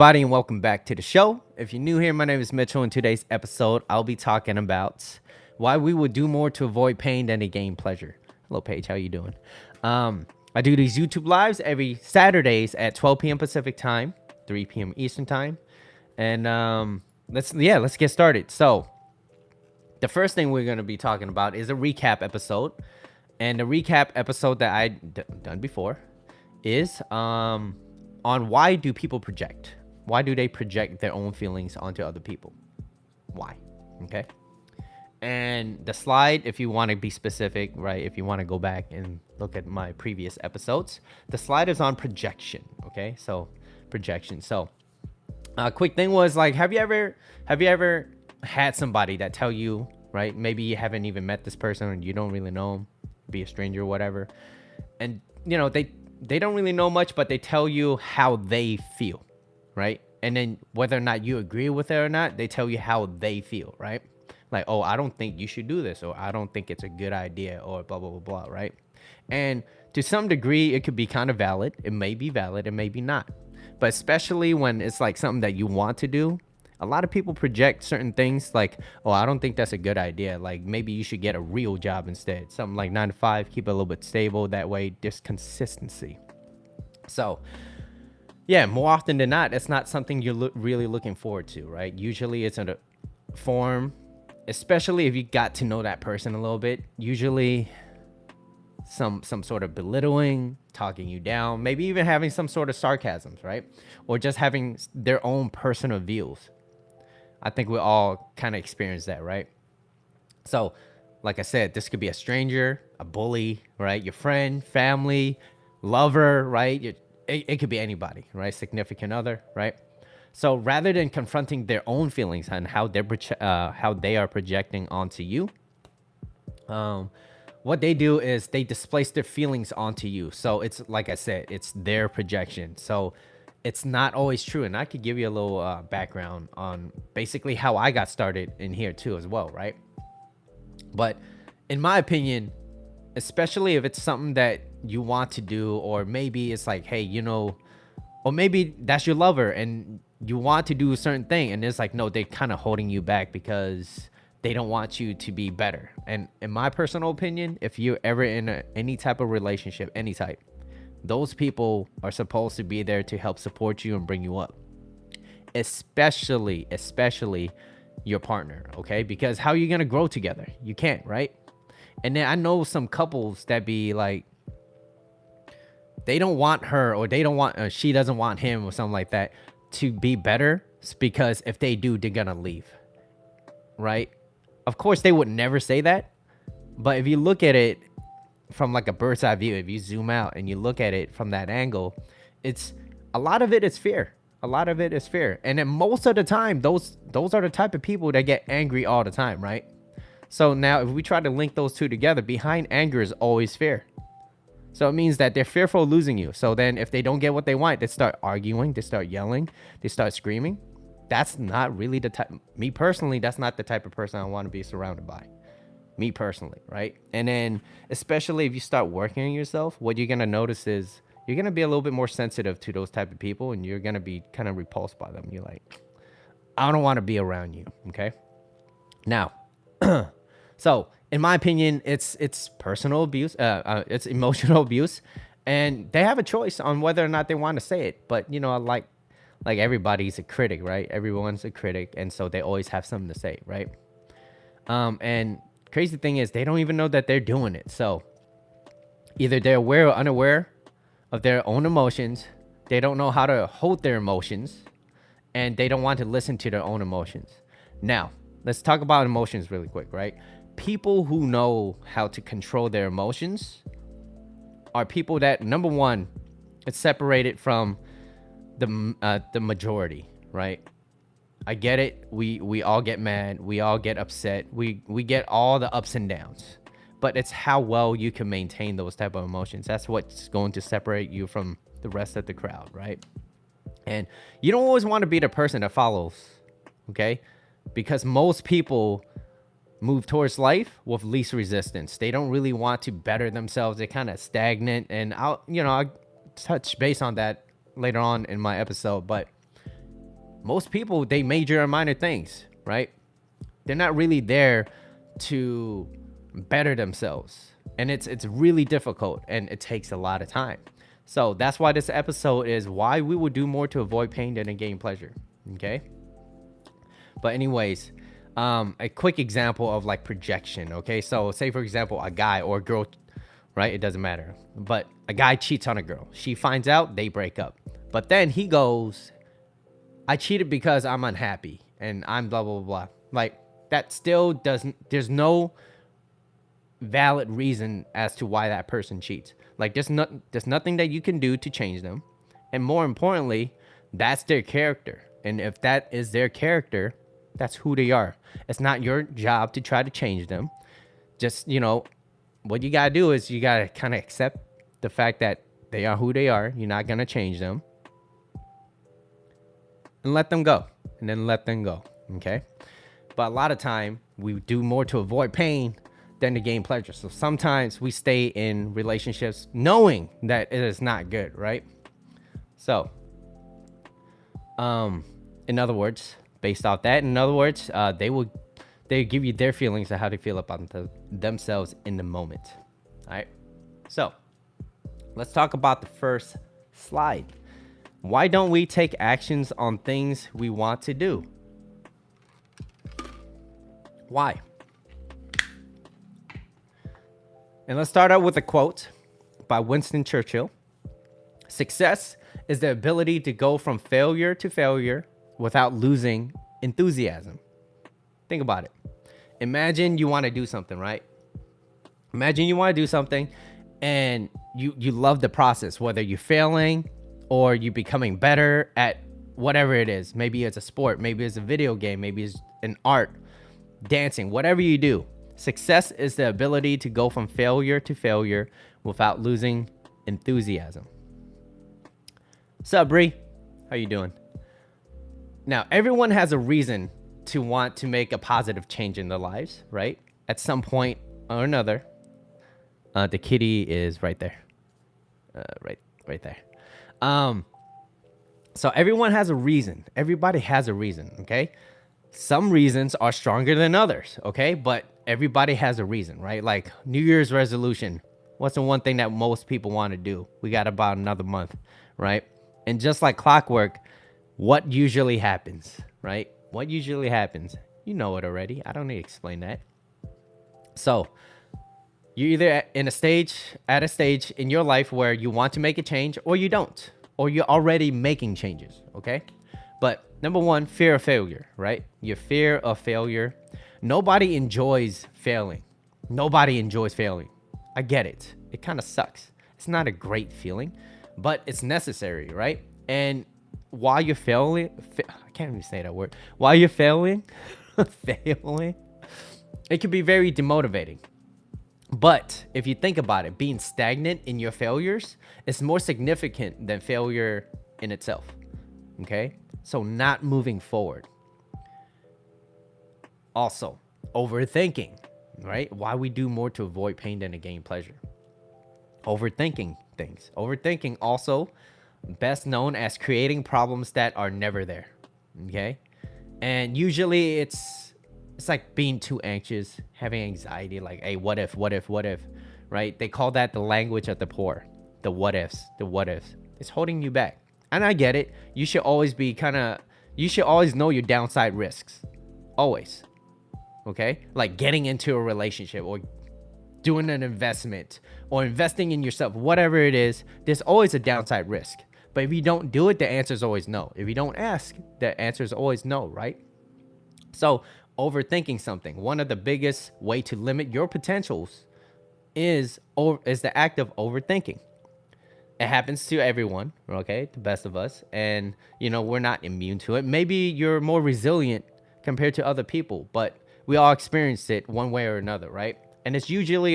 Everybody, and welcome back to the show. If you're new here, my name is Mitchell. In today's episode, I'll be talking about why we would do more to avoid pain than to gain pleasure. Hello, Paige. How you doing? I do these YouTube lives every Saturdays at 12 p.m. Pacific time, 3 p.m. Eastern time, and let's get started. So, the first thing we're gonna be talking about is a recap episode, and the recap episode that I done before is on why do people project. Why do they project their own feelings onto other people? Why? Okay. And the slide, if you want to be specific, right? If you want to go back and look at my previous episodes, the slide is on projection. Okay. So projection. So quick thing was like, have you ever had somebody that tell you, right? Maybe you haven't even met this person and you don't really know them, be a stranger or whatever. And they don't really know much, but they tell you how they feel, right? And then whether or not you agree with it or not, they tell you how they feel, right? Like, oh, I don't think you should do this, or I don't think it's a good idea, or blah, blah, blah, blah, right? And to some degree, it could be kind of valid. It may be valid, it may be not. But especially when it's like something that you want to do, a lot of people project certain things like, oh, I don't think that's a good idea. Like maybe you should get a real job instead. Something like 9 to 5, keep it a little bit stable. That way there's consistency. So yeah, more often than not, it's not something you're really looking forward to, right? Usually it's in a form, especially if you got to know that person a little bit, usually some sort of belittling, talking you down, maybe even having some sort of sarcasms, right? Or just having their own personal views. I think we all kind of experience that, right? So, like I said, this could be a stranger, a bully, right? Your friend, family, lover, right? It could be anybody, right? Significant other, right? So rather than confronting their own feelings and how they are projecting onto you, what they do is they displace their feelings onto you. So it's like I said, it's their projection. So it's not always true. And I could give you a little background on basically how I got started in here too as well, right? But in my opinion, especially if it's something that you want to do, or maybe it's like, hey, or maybe that's your lover and you want to do a certain thing, and it's like, no, they're kind of holding you back because they don't want you to be better. And in my personal opinion, if you're ever in any type of relationship, any type, those people are supposed to be there to help support you and bring you up, especially your partner. Okay, because how are you gonna grow together? You can't, right? And then I know some couples that be like, they don't want her, or they don't want she doesn't want him or something like that to be better, because if they do, they're gonna leave, right? Of course they would never say that, but if you look at it from like a bird's eye view, if you zoom out and you look at it from that angle, it's a lot of it is fear. A lot of it is fear. And then most of the time, those are the type of people that get angry all the time, right? So now if we try to link those two together, behind anger is always fear. So it means that they're fearful of losing you. So then if they don't get what they want, they start arguing, they start yelling, they start screaming. That's not really the type, me personally, that's not the type of person I want to be surrounded by. Me personally, right? And then especially if you start working on yourself, what you're going to notice is you're going to be a little bit more sensitive to those type of people, and you're going to be kind of repulsed by them. You're like, I don't want to be around you, okay? Now, so in my opinion, it's personal abuse, it's emotional abuse, and they have a choice on whether or not they want to say it. But like everybody's a critic, right? Everyone's a critic, and so they always have something to say, right? And crazy thing is, they don't even know that they're doing it. So either they're aware or unaware of their own emotions, they don't know how to hold their emotions, and they don't want to listen to their own emotions. Now, let's talk about emotions really quick, right? People who know how to control their emotions are people that, number one, it's separated from the majority, right? I get it. We all get mad. We all get upset. We get all the ups and downs. But it's how well you can maintain those type of emotions. That's what's going to separate you from the rest of the crowd, right? And you don't always want to be the person that follows, okay? Because most people move towards life with least resistance. They don't really want to better themselves. They're kind of stagnant. And I'll touch base on that later on in my episode. But Most people, they major in minor things, right? They're not really there to better themselves. And it's really difficult and it takes a lot of time. So that's why this episode is why we will do more to avoid pain than to gain pleasure. Okay. But anyways, a quick example of like projection. Okay. So say for example, a guy or a girl, right? It doesn't matter. But a guy cheats on a girl. She finds out, they break up. But then he goes, I cheated because I'm unhappy and I'm blah, blah, blah. Like that still doesn't, there's no valid reason as to why that person cheats. Like there's nothing that you can do to change them. And more importantly, that's their character. And if that is their character, that's who they are. It's not your job to try to change them. Just, what you got to do is you got to kind of accept the fact that they are who they are. You're not going to change them. And let them go. And then let them go. Okay? But a lot of time, we do more to avoid pain than to gain pleasure. So sometimes we stay in relationships knowing that it is not good, right? So, in other words, based off that, they give you their feelings of how they feel about themselves in the moment. All right. So let's talk about the first slide. Why don't we take actions on things we want to do? Why? And let's start out with a quote by Winston Churchill. Success is the ability to go from failure to failure without losing enthusiasm. Think about it. Imagine you want to do something, right? Imagine you want to do something and you love the process, whether you're failing or you're becoming better at whatever it is. Maybe it's a sport, maybe it's a video game, maybe it's an art, dancing, whatever you do. Success is the ability to go from failure to failure without losing enthusiasm. What's up, Bree? How you doing? Now, everyone has a reason to want to make a positive change in their lives, right? At some point or another. The kitty is right there. Right there. So everyone has a reason. Everybody has a reason, okay? Some reasons are stronger than others, okay? But everybody has a reason, right? Like New Year's resolution. What's the one thing that most people want to do? We got about another month, right? And just like clockwork, what usually happens, right? What usually happens? You know it already. I don't need to explain that. So you're either at a stage in your life where you want to make a change or you don't, or you're already making changes, okay? But number one, fear of failure, right? Your fear of failure. Nobody enjoys failing. Nobody enjoys failing. I get it. It kind of sucks. It's not a great feeling, but it's necessary, right? And while you're failing, I can't even say that word. While you're failing, it can be very demotivating. But if you think about it, being stagnant in your failures is more significant than failure in itself. Okay? So not moving forward. Also, overthinking, right? Why we do more to avoid pain than to gain pleasure. Overthinking things. Overthinking also best known as creating problems that are never there. Okay? And usually it's like being too anxious, having anxiety, like, hey, what if, right? They call that the language of the poor. The what ifs. It's holding you back. And I get it. You should always know your downside risks. Always. Okay? Like getting into a relationship or doing an investment or investing in yourself, whatever it is, there's always a downside risk. But if you don't do it, the answer is always no. If you don't ask, the answer is always no, right? So overthinking something, one of the biggest way to limit your potentials is the act of overthinking. It happens to everyone, okay? The best of us. And, we're not immune to it. Maybe you're more resilient compared to other people, but we all experience it one way or another, right? And it's usually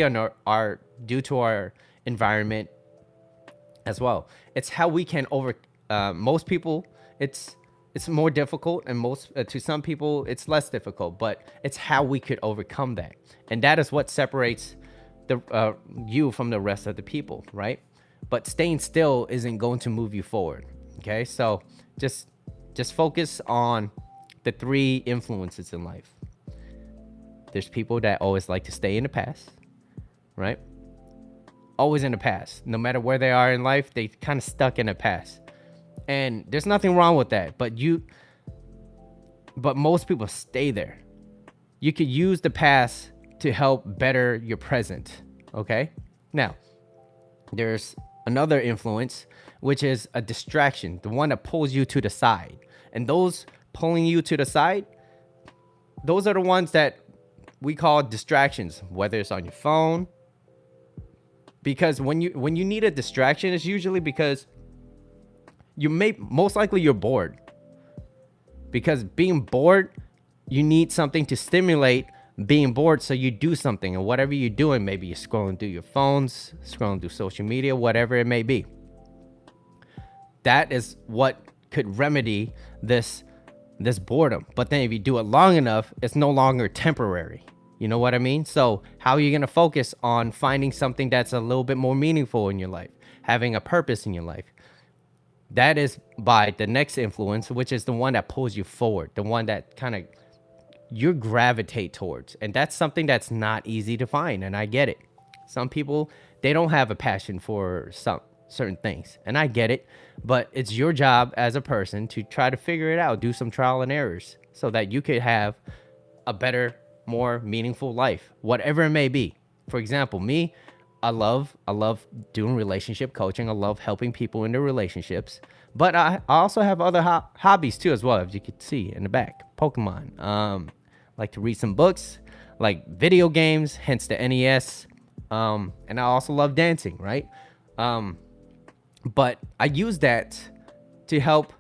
due to our environment as well. It's how we can most people, it's more difficult, and to some people it's less difficult, but it's how we could overcome that. And that is what separates you from the rest of the people, right? But staying still isn't going to move you forward. Okay, so just just focus on the three influences in life. There's people that always like to stay in the past, right? Always in the past. No matter where they are in life, they kind of stuck in the past. And there's nothing wrong with that, but most people stay there. You could use the past to help better your present, okay? Now, there's another influence, which is a distraction, the one that pulls you to the side. And those pulling you to the side, those are the ones that we call distractions, whether it's on your phone. Because when you need a distraction, it's usually because most likely you're bored. Because being bored, you need something to stimulate being bored, so you do something. And whatever you're doing, maybe you're scrolling through your phones, scrolling through social media, whatever it may be. That is what could remedy this boredom. But then if you do it long enough, it's no longer temporary. You know what I mean? So how are you going to focus on finding something that's a little bit more meaningful in your life, having a purpose in your life? That is by the next influence, which is the one that pulls you forward, the one that kind of you gravitate towards. And that's something that's not easy to find. And I get it. Some people, they don't have a passion for some certain things. And I get it. But it's your job as a person to try to figure it out, do some trial and errors so that you could have a better, more meaningful life, whatever it may be. For example, me, I love doing relationship coaching. I love helping people in their relationships. But I also have other hobbies too as well, as you can see in the back. Pokemon. Like to read some books, like video games, hence the NES. And I also love dancing, right? But I use that to help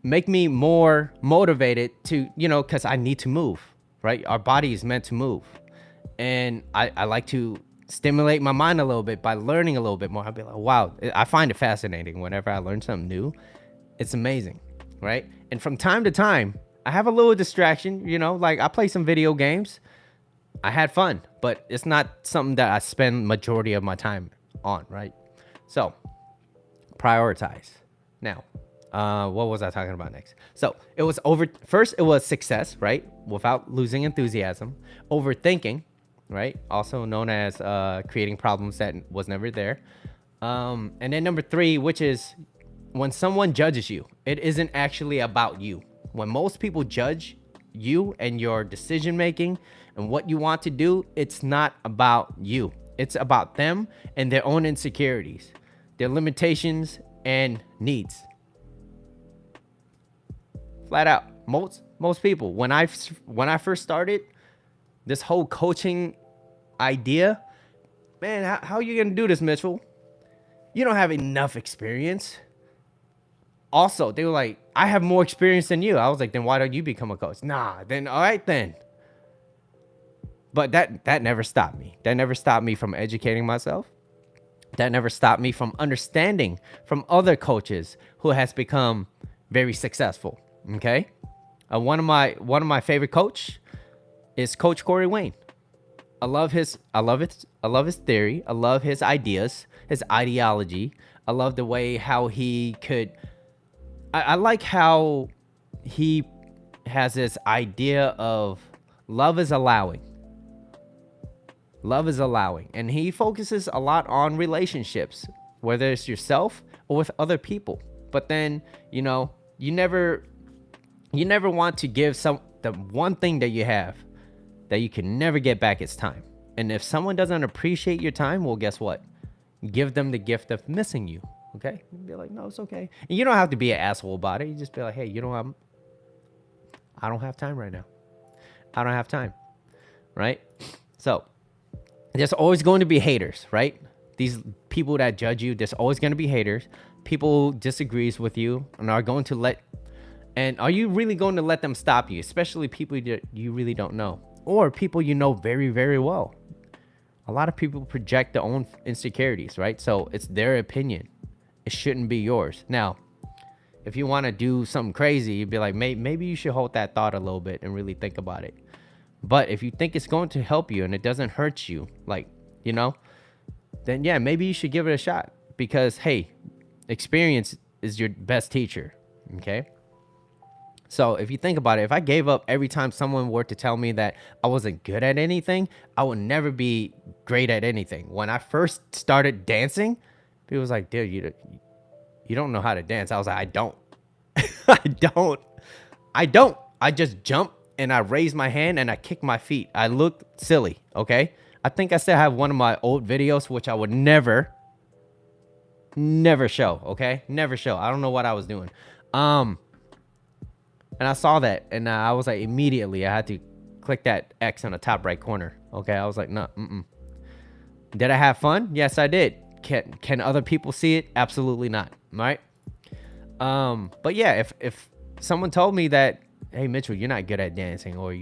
make me more motivated to, because I need to move, right? Our body is meant to move. And I like to stimulate my mind a little bit by learning a little bit more. I'll be like, wow, I find it fascinating whenever I learn something new. It's amazing, right? And from time to time, I have a little distraction, like I play some video games. I had fun, but it's not something that I spend majority of my time on, right? So prioritize. Now, what was I talking about next? So it was success, right? Without losing enthusiasm. Overthinking, right? Also known as creating problems that was never there. And then number 3, which is when someone judges you, it isn't actually about you. When most people judge you and your decision making and what you want to do, it's not about you. It's about them and their own insecurities, their limitations and needs. Flat out. Most people, when I first started this whole coaching idea, man, how are you gonna do this, Mitchell? You don't have enough experience. Also, they were like, I have more experience than you. I was like, then why don't you become a coach? Nah, then all right then. But that never stopped me. That never stopped me from educating myself. That never stopped me from understanding from other coaches who has become very successful. Okay, one of my favorite coach is Coach Corey Wayne. I love his theory. I love his ideas, his ideology. I love the way how he could. I like how he has this idea of love is allowing. Love is allowing. And he focuses a lot on relationships, whether it's yourself or with other people. But then, you never want to give the one thing that you have that you can never get back. It's time. And if someone doesn't appreciate your time, well, guess what? Give them the gift of missing you. Okay? You be like, no, it's okay. And you don't have to be an asshole about it. You just be like, hey, I don't have time right now. I don't have time. Right? So there's always going to be haters, right? These people that judge you, there's always going to be haters. People disagrees with you and are going to and are you really going to let them stop you? Especially people that you really don't know, or people you know very, very well. A lot of people project their own insecurities, right? So it's their opinion. It shouldn't be yours. Now, if you want to do something crazy, you'd be like, maybe you should hold that thought a little bit and really think about it. But if you think it's going to help you and it doesn't hurt you, then yeah, maybe you should give it a shot. Because, hey, experience is your best teacher. Okay. So if you think about it, if I gave up every time someone were to tell me that I wasn't good at anything, I would never be great at anything. When I first started dancing, people was like, dude, you don't know how to dance. I was like, I don't. I don't. I don't. I just jump and I raise my hand and I kick my feet. I look silly, okay? I think I still have one of my old videos, which I would never show, okay? Never show. I don't know what I was doing. And I saw that and I was like, immediately I had to click that X on the top right corner, okay? I was like, no, Did I have fun? Yes, I did. Can other people see it? Absolutely not, right? But yeah, if someone told me that, hey Mitchell, you're not good at dancing, or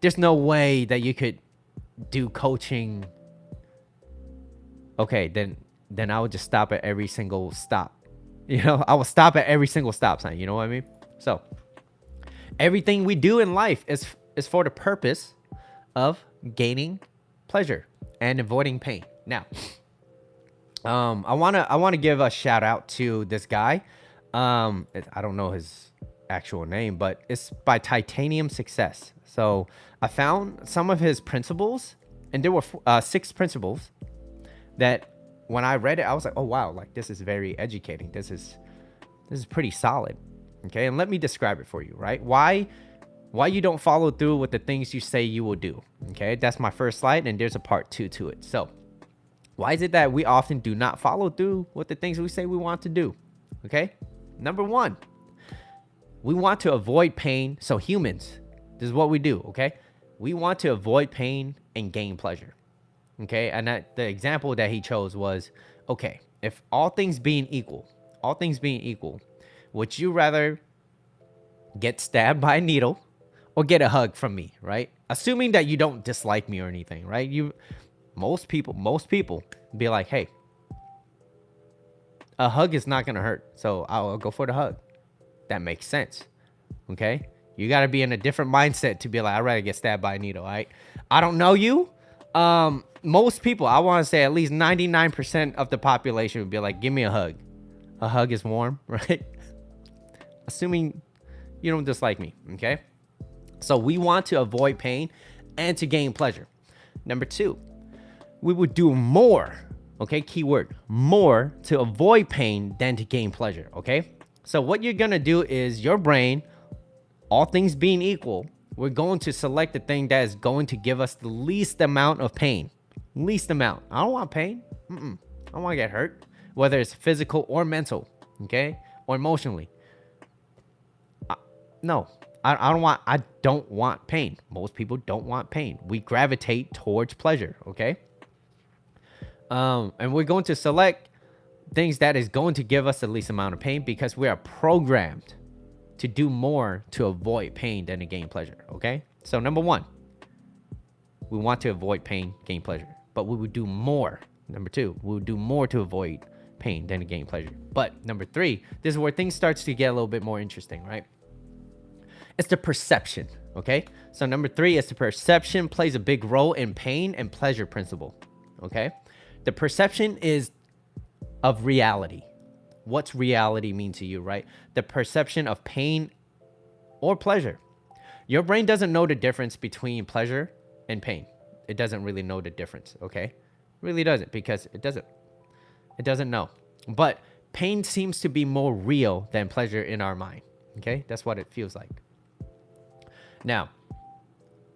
there's no way that you could do coaching, okay, then I would just stop at every single stop. I would stop at every single stop sign. You know what I mean? So everything we do in life is for the purpose of gaining pleasure and avoiding pain. Now, I wanna give a shout out to this guy. I don't know his actual name, but it's by Titanium Success. So I found some of his principles, and there were 6 principles that when I read it, I was like, oh wow, like this is very educating. This is pretty solid. Okay, and let me describe it for you, right? Why you don't follow through with the things you say you will do. Okay, that's my first slide, and there's a part 2 to it. So why is it that we often do not follow through with the things we say we want to do? Okay, number 1, we want to avoid pain. So humans, this is what we do, okay? We want to avoid pain and gain pleasure, okay? And the example that he chose was, okay, if all things being equal, would you rather get stabbed by a needle or get a hug from me, right? Assuming that you don't dislike me or anything, right? Most people be like, hey, a hug is not gonna hurt, so I'll go for the hug. That makes sense, okay? You gotta be in a different mindset to be like, I'd rather get stabbed by a needle, right? I don't know you. Most people, I want to say at least 99% of the population would be like, give me a hug. A hug is warm, right? Assuming you don't dislike me, okay? So we want to avoid pain and to gain pleasure. Number 2, we would do more, okay? Keyword, more to avoid pain than to gain pleasure, okay? So what you're going to do is your brain, all things being equal, we're going to select the thing that is going to give us the least amount of pain. Least amount. I don't want pain. I don't want to get hurt, whether it's physical or mental, okay? Or emotionally. No, I don't want pain. Most people don't want pain. We gravitate towards pleasure, okay? And we're going to select things that is going to give us the least amount of pain because we are programmed to do more to avoid pain than to gain pleasure, okay? So number 1, we want to avoid pain, gain pleasure, but we would do more. Number 2, we would do more to avoid pain than to gain pleasure. But number 3, this is where things starts to get a little bit more interesting, right? It's the perception, okay? So number 3 is the perception plays a big role in pain and pleasure principle, okay? The perception is of reality. What's reality mean to you, right? The perception of pain or pleasure. Your brain doesn't know the difference between pleasure and pain. It doesn't really know the difference, okay? It really doesn't, because it doesn't know. But pain seems to be more real than pleasure in our mind, okay? That's what it feels like. Now,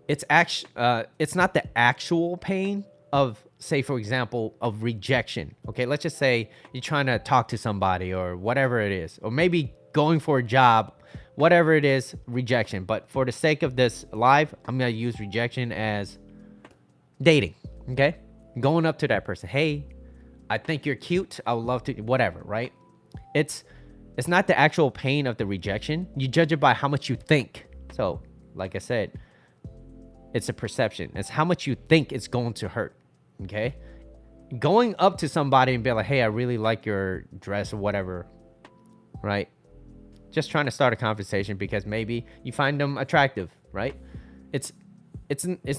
it's not the actual pain of, say, for example, of rejection. Okay, let's just say you're trying to talk to somebody or whatever it is, or maybe going for a job, whatever it is, rejection. But for the sake of this live, I'm going to use rejection as dating, okay? Going up to that person, hey, I think you're cute, I would love to, whatever, right? It's not the actual pain of the rejection. You judge it by how much you think. So, like I said, it's a perception. It's how much you think it's going to hurt. Okay, going up to somebody and be like, hey, I really like your dress or whatever, right? Just trying to start a conversation because maybe you find them attractive, right? It's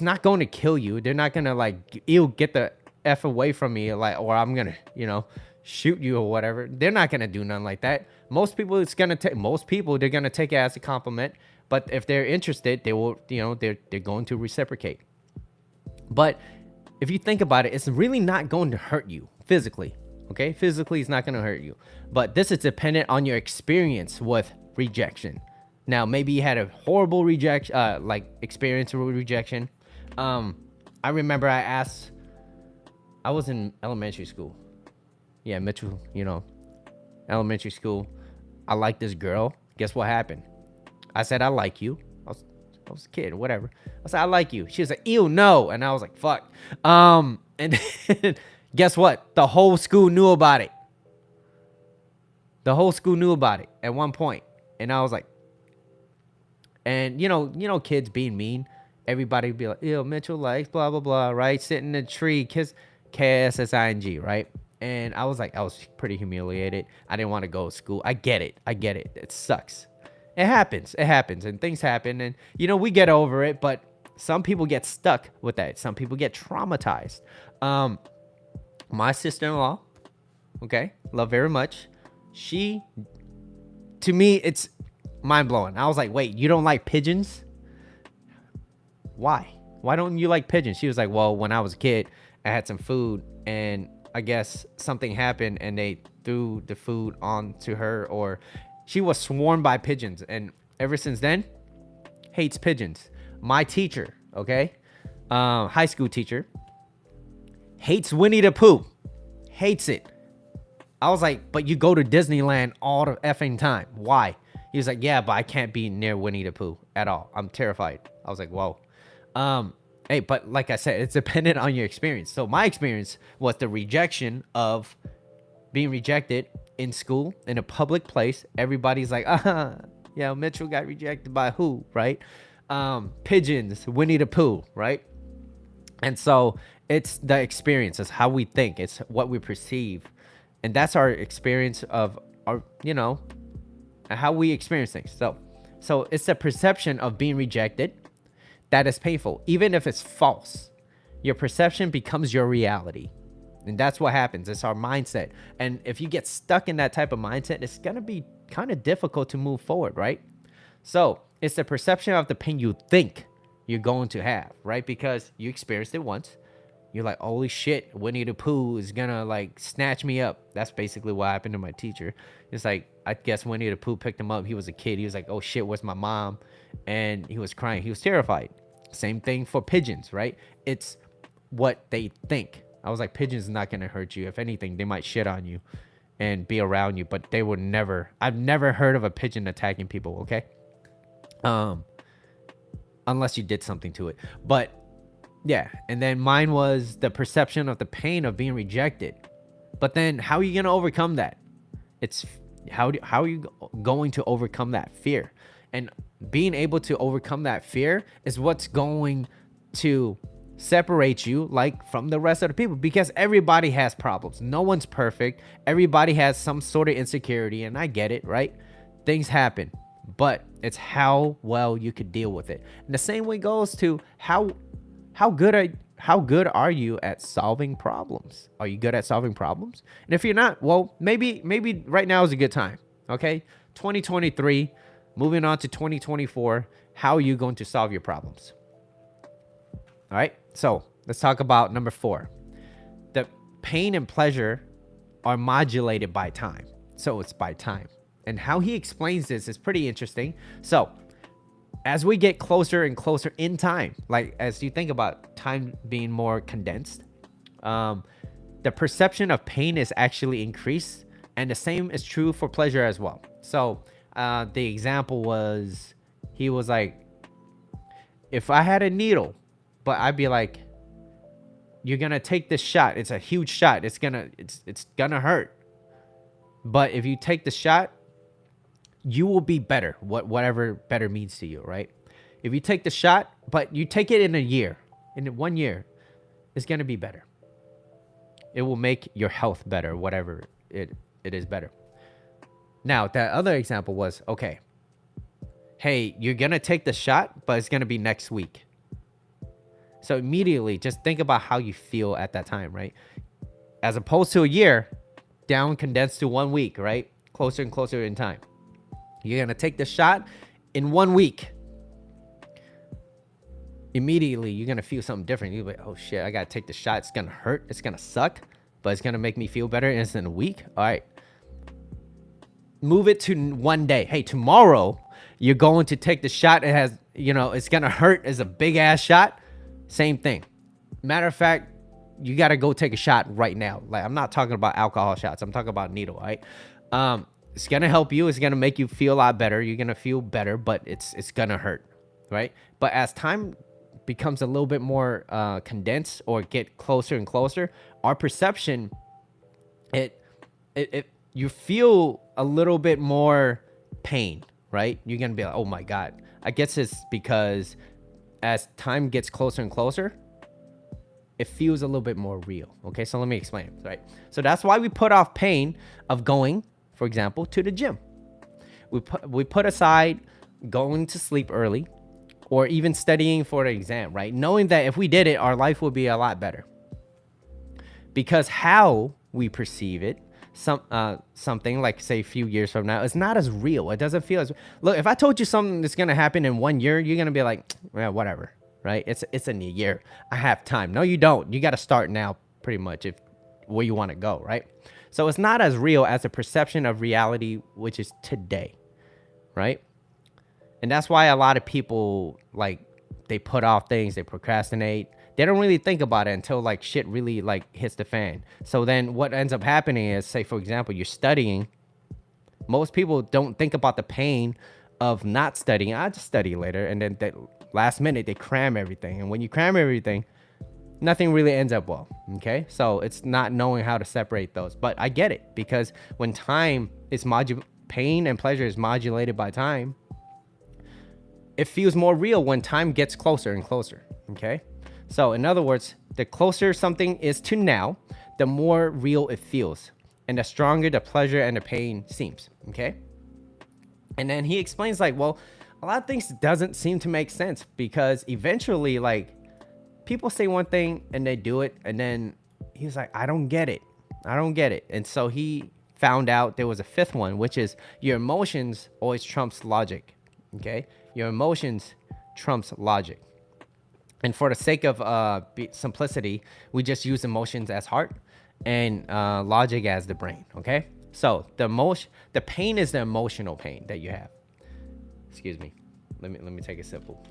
not going to kill you. They're not gonna like, ew, get the F away from me, like, or I'm gonna, shoot you or whatever. They're not gonna do nothing like that. Most people, it's gonna take. Most people, they're gonna take it as a compliment. But if they're interested, they will. They're going to reciprocate. But if you think about it, it's really not going to hurt you physically. Okay, physically, it's not going to hurt you. But this is dependent on your experience with rejection. Now, maybe you had a horrible rejection, experience with rejection. I remember I was in elementary school. Yeah, Mitchell, elementary school. I liked this girl. Guess what happened? I said, I like you. I was a kid, whatever. I said, I like you. She was like, ew, no. And I was like, fuck. And then, guess what? The whole school knew about it. The whole school knew about it at one point. And I was like, and kids being mean. Everybody would be like, ew, Mitchell likes blah, blah, blah, right? Sitting in a tree, kiss, KSSING, right? And I was pretty humiliated. I didn't want to go to school. I get it. It sucks. It happens, and things happen, and we get over it. But some people get stuck with that. Some people get traumatized. My sister-in-law, okay, love very much. To me, it's mind-blowing. I was like, wait, you don't like pigeons? Why don't you like pigeons? She was like, well, when I was a kid, I had some food, and I guess something happened, and they threw the food onto her, or she was swarmed by pigeons, and ever since then, hates pigeons. My teacher, okay, high school teacher, hates Winnie the Pooh. Hates it. I was like, but you go to Disneyland all the effing time. Why? He was like, yeah, but I can't be near Winnie the Pooh at all. I'm terrified. I was like, whoa. Hey, but like I said, it's dependent on your experience. So my experience was the rejection of being rejected in school, in a public place. Everybody's like, yeah, Mitchell got rejected by who, right? Pigeons, Winnie the Pooh, right? And so it's the experience. It's how we think. It's what we perceive. And that's our experience of our, how we experience things. So it's the perception of being rejected that is painful. Even if it's false, your perception becomes your reality. And that's what happens. It's our mindset. And if you get stuck in that type of mindset, it's going to be kind of difficult to move forward, right? So it's the perception of the pain you think you're going to have, right? Because you experienced it once. You're like, holy shit, Winnie the Pooh is going to snatch me up. That's basically what happened to my teacher. It's like, I guess Winnie the Pooh picked him up. He was a kid. He was like, oh shit, where's my mom? And he was crying. He was terrified. Same thing for pigeons, right? It's what they think. I was like, pigeons is not going to hurt you. If anything, they might shit on you and be around you, but they would never. I've never heard of a pigeon attacking people, okay? Unless you did something to it. But yeah, and then mine was the perception of the pain of being rejected. But then how are you going to overcome that? It's how are you going to overcome that fear? And being able to overcome that fear is what's going to separate you from the rest of the people, because everybody has problems. No one's perfect. Everybody has some sort of insecurity, and I get it, right? Things happen, but it's how well you could deal with it. And the same way goes to how good are you at solving problems? Are you good at solving problems? And if you're not, well, maybe right now is a good time. Okay, 2023, moving on to 2024. How are you going to solve your problems? All right, so let's talk about number 4. The pain and pleasure are modulated by time. So it's by time. And how he explains this is pretty interesting. So as we get closer and closer in time, as you think about time being more condensed, the perception of pain is actually increased. And the same is true for pleasure as well. So the example was, he was like, if I had a needle, but I'd be like, you're gonna take this shot. It's a huge shot. It's gonna hurt. But if you take the shot, you will be better. Whatever better means to you, right? If you take the shot, but you take it in a year, in 1 year, it's gonna be better. It will make your health better, whatever it is better. Now, that other example was, okay, hey, you're gonna take the shot, but it's gonna be next week. So immediately, just think about how you feel at that time, right? As opposed to a year, down condensed to 1 week, right? Closer and closer in time. You're going to take the shot in 1 week. Immediately, you're going to feel something different. You're like, oh shit, I got to take the shot. It's going to hurt. It's going to suck, but it's going to make me feel better. And it's in a week. All right. Move it to 1 day. Hey, tomorrow you're going to take the shot. It has, it's going to hurt. It's a big ass shot. Same thing. Matter of fact, you got to go take a shot right now. Like, I'm not talking about alcohol shots. I'm talking about needle, right? It's going to help you. It's going to make you feel a lot better. You're going to feel better, but it's going to hurt, right? But as time becomes a little bit more condensed or get closer and closer, our perception, you feel a little bit more pain, right? You're going to be like, oh my God. I guess it's because as time gets closer and closer, it feels a little bit more real. Okay, so let me explain, right? So that's why we put off pain of going, for example, to the gym. We put aside going to sleep early or even studying for the exam, right? Knowing that if we did it, our life would be a lot better. Because how we perceive it, something like, say, a few years from now, it's not as real. It doesn't feel as... Look, if I told you something that's going to happen in 1 year, you're going to be like, yeah, whatever, right? It's in a year. I have time. No, you don't. You got to start now, pretty much, if where you want to go, right? So it's not as real as the perception of reality, which is today, right? And that's why a lot of people, like, they put off things, they procrastinate. They don't really think about it until, like, shit really, like, hits the fan. So then what ends up happening is, say, for example, you're studying. Most people don't think about the pain of not studying. I just study later. And then that last minute, they cram everything. And when you cram everything, nothing really ends up well. Okay? So it's not knowing how to separate those. But I get it. Because when time is pain and pleasure is modulated by time, it feels more real when time gets closer and closer. Okay? So in other words, the closer something is to now, the more real it feels. And the stronger the pleasure and the pain seems. Okay? And then he explains, like, well, a lot of things doesn't seem to make sense because eventually, like, people say one thing and they do it. And then he's like, I don't get it. I don't get it. And so he found out there was a fifth one, which is your emotions always trumps logic. Okay? Your emotions trumps logic. And for the sake of simplicity, we just use emotions as heart and logic as the brain, okay? So the pain is the emotional pain that you have. Excuse me. Let me take a simple.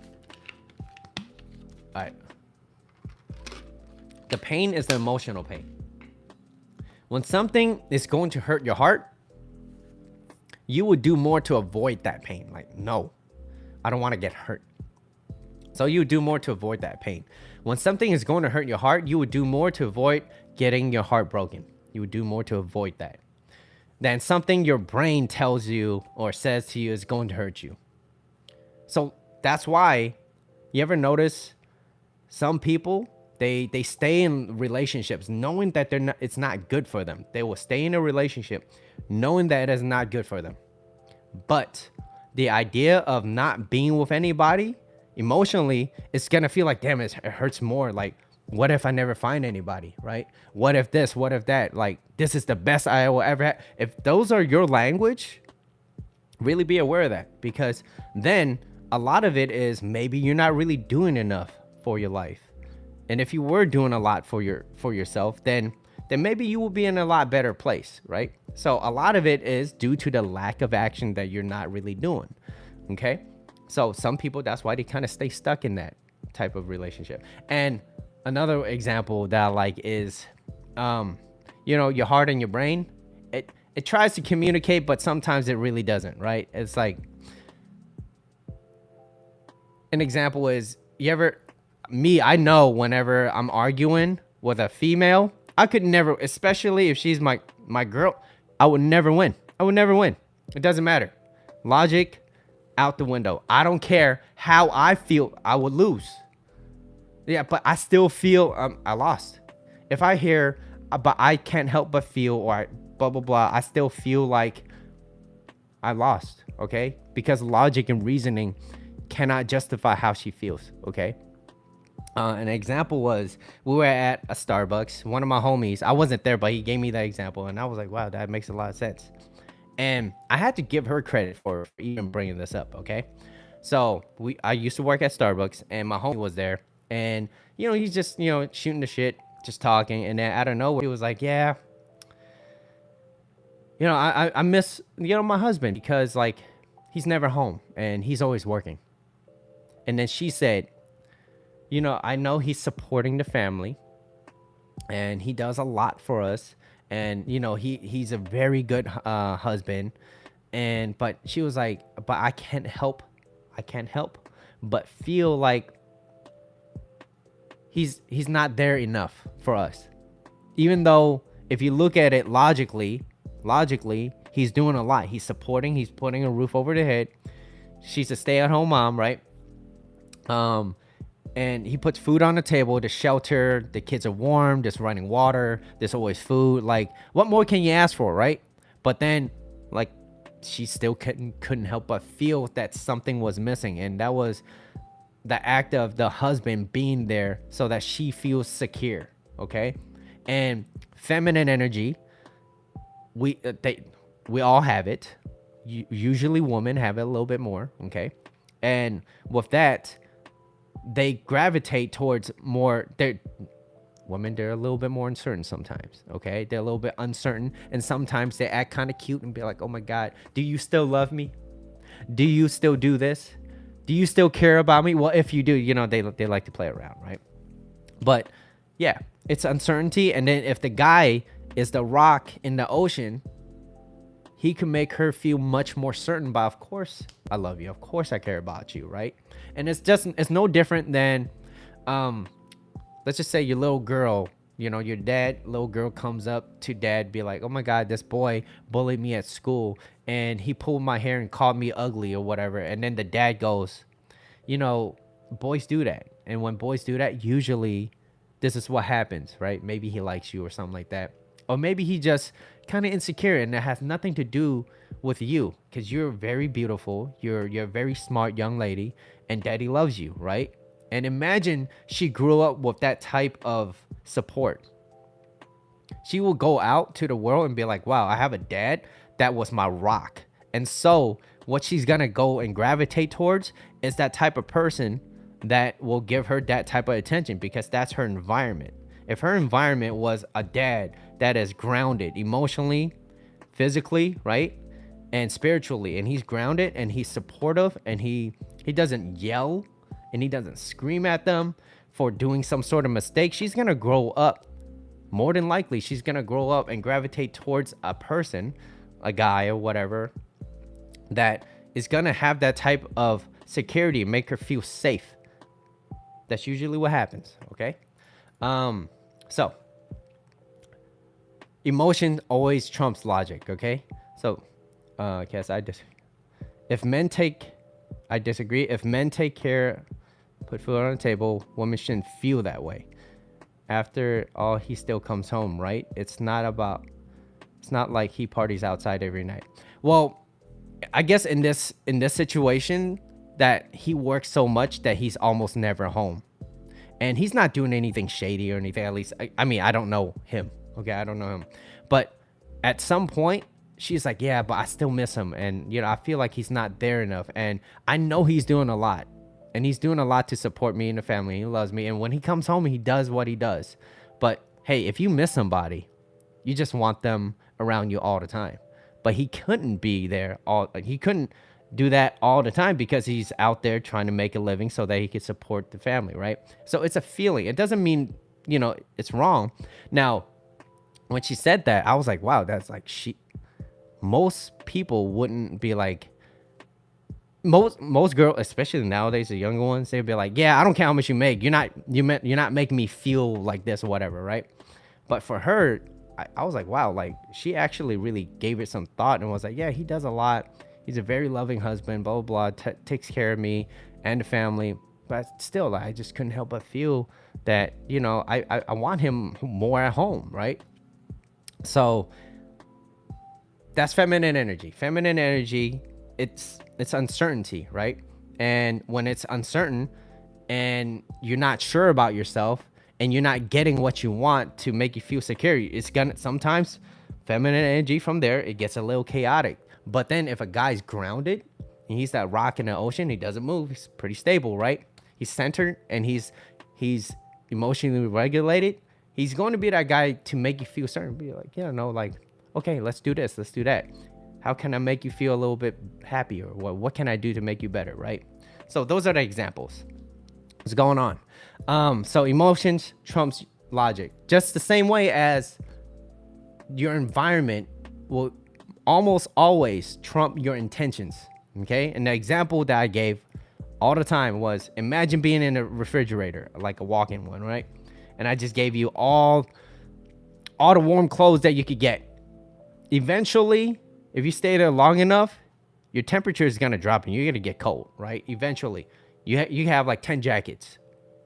All right. The pain is the emotional pain. When something is going to hurt your heart, you would do more to avoid that pain. Like, no, I don't want to get hurt. So you would do more to avoid that pain. When something is going to hurt your heart, you would do more to avoid getting your heart broken. You would do more to avoid that than something your brain tells you or says to you is going to hurt you. So that's why you ever notice some people, they stay in relationships knowing that it's not good for them. They will stay in a relationship knowing that it is not good for them. But the idea of not being with anybody emotionally, it's gonna feel like, damn, it hurts more. Like, what if I never find anybody, right? What if this, what if that? Like, this is the best I will ever have. If those are your language, really be aware of that, because then a lot of it is maybe you're not really doing enough for your life. And if you were doing a lot for yourself, then maybe you will be in a lot better place, right? So a lot of it is due to the lack of action that you're not really doing, okay? So some people, that's why they kind of stay stuck in that type of relationship. And another example that I like is, your heart and your brain, it tries to communicate, but sometimes it really doesn't, right? It's like, an example is, I know whenever I'm arguing with a female, I could never, especially if she's my girl, I would never win. It doesn't matter. Logic out the window. I don't care how I feel. I would lose. Yeah, but I still feel I lost. If I hear, but I can't help but feel, or blah, blah, blah, I still feel like I lost, okay? Because logic and reasoning cannot justify how she feels, okay? An example was we were at a Starbucks. One of my homies, I wasn't there, but he gave me that example, and I was like, "Wow, that makes a lot of sense." And I had to give her credit for even bringing this up. Okay, so I used to work at Starbucks, and my homie was there, and he's just shooting the shit, just talking, and then out of nowhere he was like, "Yeah, I miss my husband because like he's never home and he's always working." And then she said, I know he's supporting the family and he does a lot for us, and he's a very good husband, and but she was like, but I can't help but feel like he's not there enough for us, even though if you look at it logically he's doing a lot. He's putting a roof over the head. She's a stay-at-home mom, right? um and he puts food on the table, the shelter, the kids are warm, there's running water, there's always food. Like, what more can you ask for, right? But then, like, she still couldn't help but feel that something was missing, and that was the act of the husband being there so that she feels secure. Okay. And feminine energy, we all have it. Usually women have it a little bit more. Okay. And with that, they gravitate towards more. They're a little bit more uncertain sometimes. Okay, they're a little bit uncertain, and sometimes they act kind of cute and be like, "Oh my God, do you still love me? Do you still do this? Do you still care about me?" Well, if you do, they like to play around, right? But yeah, it's uncertainty. And then if the guy is the rock in the ocean, he can make her feel much more certain by, of course I love you, of course I care about you, right? And it's no different than let's just say your little girl, your little girl comes up to dad, be like, "Oh my God, this boy bullied me at school and he pulled my hair and called me ugly," or whatever. And then the dad goes, boys do that. And when boys do that, usually this is what happens, right? Maybe he likes you or something like that. Or maybe he just kind of insecure, and that has nothing to do with you, because you're very beautiful. You're a very smart young lady, and daddy loves you, right? And imagine she grew up with that type of support. She will go out to the world and be like, "Wow, I have a dad that was my rock." And so what she's gonna go and gravitate towards is that type of person that will give her that type of attention, because that's her environment. If her environment was a dad that is grounded emotionally, physically, right, and spiritually, and he's grounded and he's supportive, and he doesn't yell and he doesn't scream at them for doing some sort of mistake, she's gonna grow up, more than likely she's gonna grow up and gravitate towards a person, a guy or whatever, that is gonna have that type of security, make her feel safe. That's usually what happens. Okay. So emotion always trumps logic. Okay. So Cass, if men take I disagree. If men take care, put food on the table, women shouldn't feel that way. After all, he still comes home, right? It's not like he parties outside every night. Well, I guess in this situation, that he works so much that he's almost never home. And he's not doing anything shady or anything. At least, I mean, I don't know him. Okay, I don't know him. But at some point, she's like, "Yeah, but I still miss him, and I feel like he's not there enough. And I know he's doing a lot, and he's doing a lot to support me and the family. He loves me, and when he comes home, he does what he does. But hey, if you miss somebody, you just want them around you all the time. But he couldn't be there he couldn't do that all the time, because he's out there trying to make a living so that he could support the family, right? So it's a feeling. It doesn't mean, it's wrong. Now, when she said that, I was like, wow, that's like most people wouldn't be like, most girls, especially nowadays, the younger ones, they'd be like, "Yeah, I don't care how much you make. You're not making me feel like this or whatever," right? But for her, I was like, wow, like she actually really gave it some thought and was like, "Yeah, he does a lot. He's a very loving husband, blah, blah, blah, takes care of me and the family." But still, I just couldn't help but feel that, I want him more at home, right? So that's feminine energy. Feminine energy, it's uncertainty, right? And when it's uncertain, and you're not sure about yourself and you're not getting what you want to make you feel secure, it's gonna sometimes feminine energy from there, it gets a little chaotic. But then if a guy's grounded and he's that rock in the ocean, he doesn't move, he's pretty stable, right? He's centered and he's emotionally regulated. He's going to be that guy to make you feel certain. Be like, yeah, no, like, okay, let's do this, let's do that. How can I make you feel a little bit happier? What can I do to make you better, right? So those are the examples. What's going on? So emotions trumps logic. Just the same way as your environment will almost always trump your intentions. Okay. And the example that I gave all the time was, imagine being in a refrigerator, like a walk-in one, right? And I just gave you all the warm clothes that you could get. Eventually, if you stay there long enough, your temperature is going to drop and you're going to get cold, right? Eventually, you have like 10 jackets,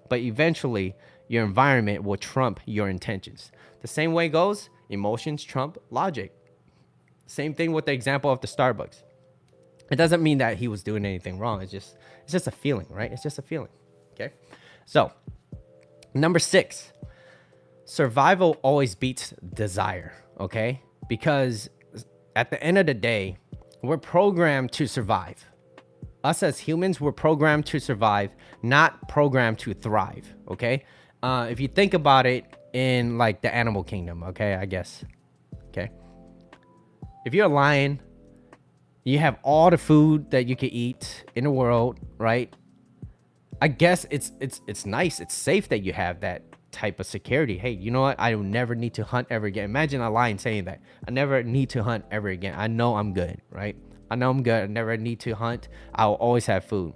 but eventually your environment will trump your intentions. The same way goes, emotions trump logic. Same thing with the example of the Starbucks. It doesn't mean that he was doing anything wrong. It's just a feeling, right? It's just a feeling. Okay. So number 6, survival always beats desire. Okay. Because at the end of the day, we're programmed to survive. Us as humans, we're programmed to survive, not programmed to thrive. Okay. If you think about it in like the animal kingdom, okay, I guess. Okay. If you're a lion, you have all the food that you could eat in the world, right? I guess it's nice, it's safe that you have that type of security. Hey, you know what? I will never need to hunt ever again. Imagine a lion saying that. I never need to hunt ever again. I know I'm good, right? I know I'm good. I never need to hunt. I'll always have food.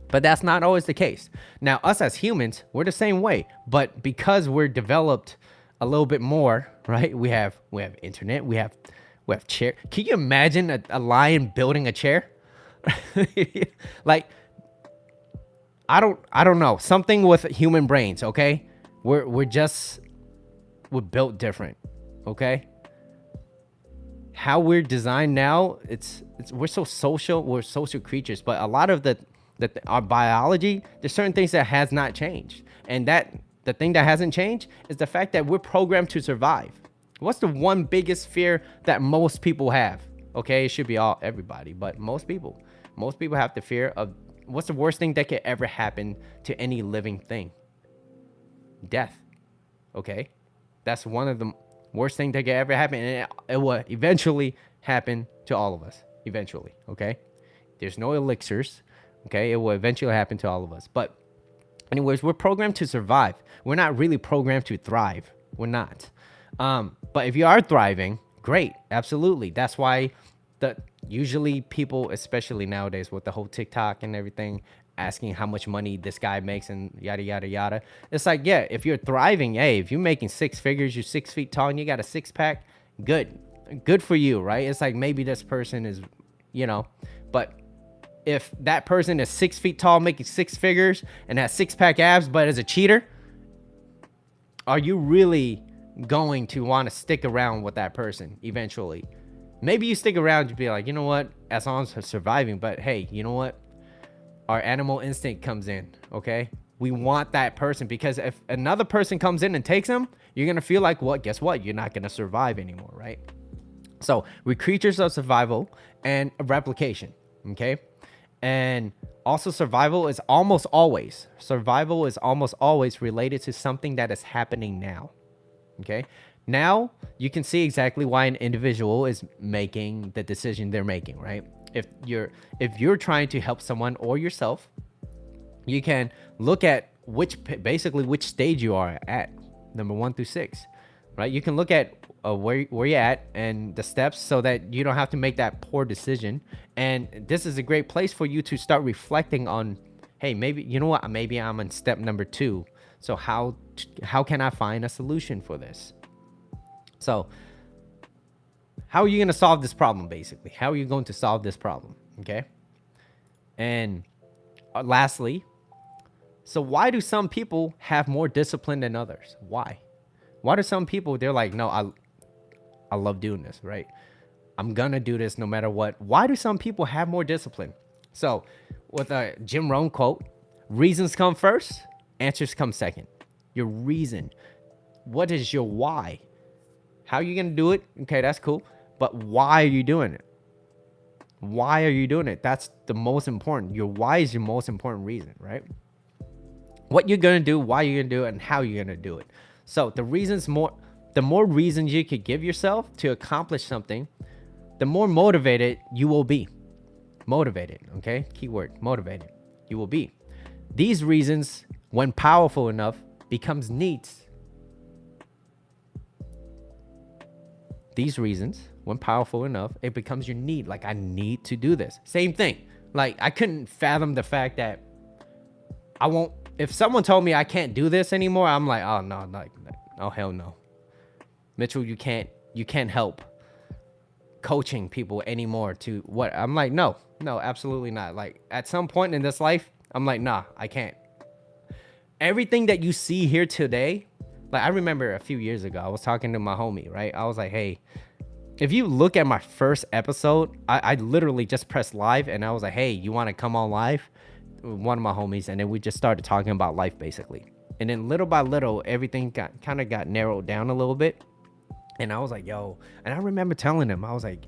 But that's not always the case. Now, us as humans, we're the same way. But because we're developed a little bit more, right? We have internet. We have chair. Can you imagine a lion building a chair? Like, I don't know. Something with human brains, okay? We're built different, okay? How we're designed now, we're so social. We're social creatures, but a lot of our biology, there's certain things that has not changed, and that the thing that hasn't changed is the fact that we're programmed to survive. What's the one biggest fear that most people have? Okay, it should be everybody, but most people have the fear of, what's the worst thing that could ever happen to any living thing? Death. Okay, that's one of the worst things that could ever happen, and it will eventually happen to all of us. Eventually, okay? There's no elixirs. Okay, it will eventually happen to all of us. But anyways, we're programmed to survive. We're not really programmed to thrive. We're not. But if you are thriving, great, absolutely. That's why usually people, especially nowadays with the whole TikTok and everything, asking how much money this guy makes and yada, yada, yada. It's like, yeah, if you're thriving, hey, if you're making 6 figures, you're 6 feet tall and you got a 6-pack, good for you, right? It's like, maybe this person is, but if that person is 6 feet tall, making 6 figures and has 6-pack abs, but is a cheater, are you really going to want to stick around with that person eventually? Maybe you stick around to be like, you know what, as long as I'm surviving, but hey, you know what? Our animal instinct comes in, okay? We want that person, because if another person comes in and takes him, you're going to feel like, well, guess what? You're not going to survive anymore, right? So we're creatures of survival and replication, okay? And also survival is almost always related to something that is happening now, okay? Now you can see exactly why an individual is making the decision they're making, right? If you're trying to help someone or yourself, you can look at which stage you are at, number 1 through 6, right? You can look at where you're at and the steps so that you don't have to make that poor decision. And this is a great place for you to start reflecting on, hey, maybe, you know what? Maybe I'm on step number 2. So how can I find a solution for this? So how are you going to solve this problem, basically? How are you going to solve this problem? Okay. And lastly, so why do some people have more discipline than others? Why do some people, they're like, no, I love doing this, right? I'm going to do this no matter what. Why do some people have more discipline? So with a Jim Rohn quote, Reasons come first, answers come second. Your reason. What is your why? How are you going to do it? Okay, that's cool. But why are you doing it? Why are you doing it? That's the most important. Your why is your most important reason, right? What you're going to do, why you're going to do it, and how you're going to do it. So the more reasons you could give yourself to accomplish something, the more motivated you will be. Motivated, okay? Keyword, motivated. You will be. These reasons, when powerful enough, becomes needs. These reasons, when powerful enough, it becomes your need. Like, I need to do this. Same thing. Like, I couldn't fathom the fact that I won't. If someone told me I can't do this anymore, I'm like, oh no, oh hell no, Mitchell, you can't help coaching people anymore to what? I'm like, no, absolutely not. Like, at some point in this life, I'm like, nah, I can't. Everything that you see here today, like, I remember a few years ago, I was talking to my homie, right? I was like, hey, if you look at my first episode, I literally just pressed live and I was like, hey, you want to come on live? One of my homies, and then we just started talking about life basically. And then little by little, everything got narrowed down a little bit. And I was like, yo, and I remember telling him, I was like,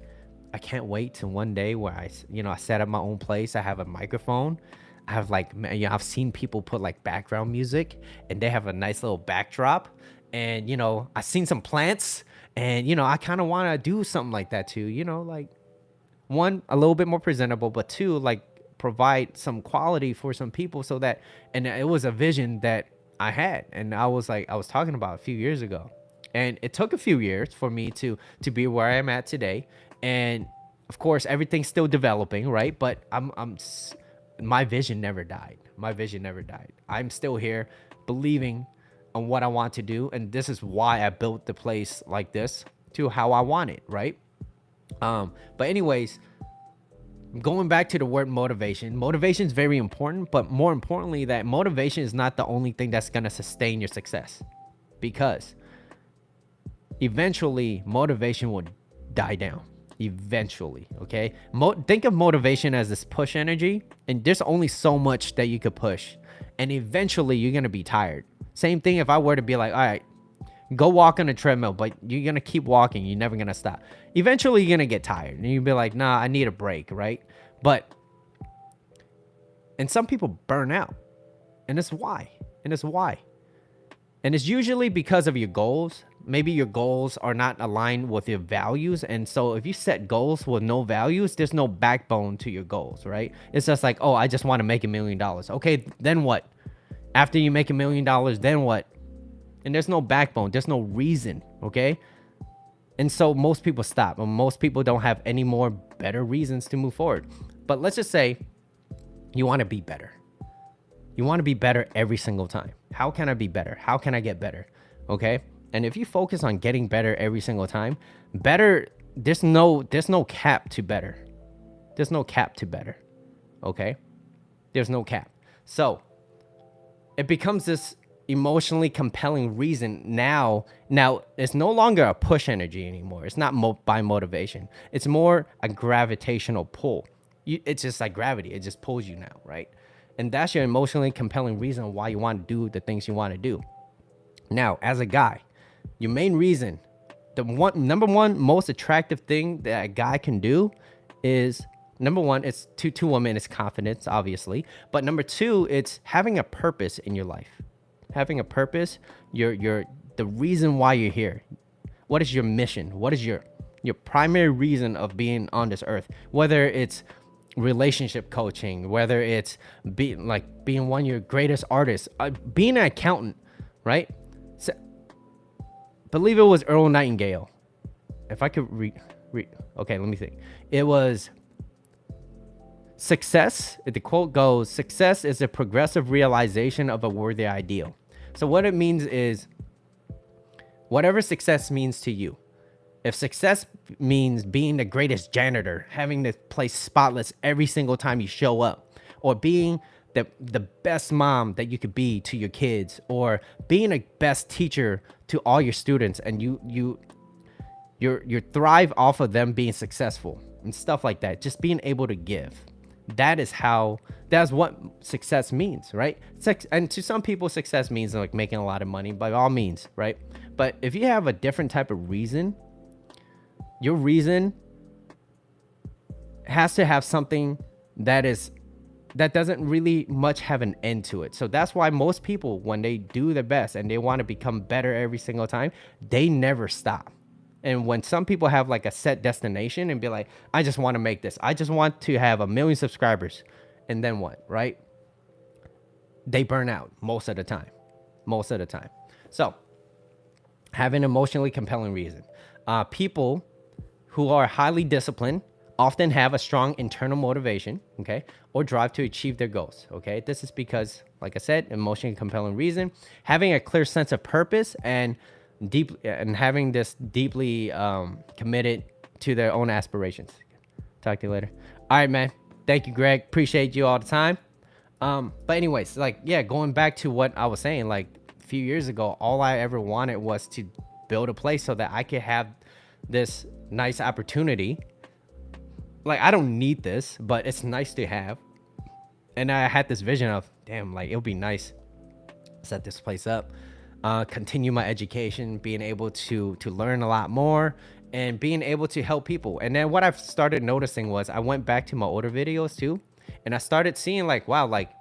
I can't wait till one day where I set up my own place. I have a microphone. I have I've seen people put like background music and they have a nice little backdrop. And, I've seen some plants and, I kind of want to do something like that too, like, one, a little bit more presentable, but two, like, provide some quality for some people so that, and it was a vision that I had. And I was talking about a few years ago. And it took a few years for me to be where I am at today. And of course, everything's still developing, right? But my vision never died. My vision never died. I'm still here believing on what I want to do. And this is why I built the place like this to how I want it, right? But anyways, going back to the word motivation is very important, but more importantly, that motivation is not the only thing that's going to sustain your success, because eventually motivation will die down. Eventually, okay? Think of motivation as this push energy, and there's only so much that you could push, and eventually you're gonna be tired. Same thing if I were to be like, all right, go walk on a treadmill, but you're gonna keep walking, you're never gonna stop. Eventually you're gonna get tired, and you'll be like, nah, I need a break, right? And some people burn out, and it's why. And it's usually because of your goals. Maybe your goals are not aligned with your values. And so if you set goals with no values, there's no backbone to your goals, right? It's just like, oh, I just want to make $1 million. Okay, then what? After you make $1 million, then what? And there's no backbone. There's no reason, okay? And so most people stop. And most people don't have any more better reasons to move forward. But let's just say you want to be better. You want to be better every single time. How can I be better? How can I get better? Okay? And if you focus on getting better every single time, better, there's no cap to better. There's no cap to better. Okay? There's no cap. So it becomes this emotionally compelling reason now. Now, it's no longer a push energy anymore. It's not by motivation. It's more a gravitational pull. It's just like gravity. It just pulls you now, right? And that's your emotionally compelling reason why you want to do the things you want to do. Now, as a guy, your main reason, number one most attractive thing that a guy can do is, number one, it's to women, it's confidence, obviously. But number two, it's having a purpose in your life. Having a purpose, the reason why you're here. What is your mission? What is your primary reason of being on this earth? Whether it's relationship coaching, whether it's being one of your greatest artists, being an accountant, right? So, believe it was Earl Nightingale. If I could read, okay, let me think. It was success. The quote goes, "Success is a progressive realization of a worthy ideal." So what it means is, whatever success means to you. If success means being the greatest janitor, having the place spotless every single time you show up, or being the best mom that you could be to your kids, or being a best teacher to all your students, and you thrive off of them being successful and stuff like that, just being able to give. That's what success means, right? And to some people, success means like making a lot of money, by all means, right? But if you have a different type of reason, your reason has to have something that doesn't really much have an end to it. So that's why most people, when they do their best and they want to become better every single time, they never stop. And when some people have like a set destination and be like, I just want to make this, I just want to have 1 million subscribers, and then what, right? They burn out most of the time. Most of the time. So, have an emotionally compelling reason. People who are highly disciplined often have a strong internal motivation, okay, or drive to achieve their goals, okay? This is because, like I said, emotionally compelling reason, having a clear sense of purpose and having this deeply committed to their own aspirations. Talk to you later. All right, man. Thank you, Greg. Appreciate you all the time. But anyways, like, yeah, going back to what I was saying, like a few years ago, all I ever wanted was to build a place so that I could have this nice opportunity. Like, I don't need this, but it's nice to have. And I had this vision of, damn, like, it'll be nice to set this place up, continue my education, being able to learn a lot more, and being able to help people. And then what I've started noticing was I went back to my older videos too, and I started seeing like, wow, like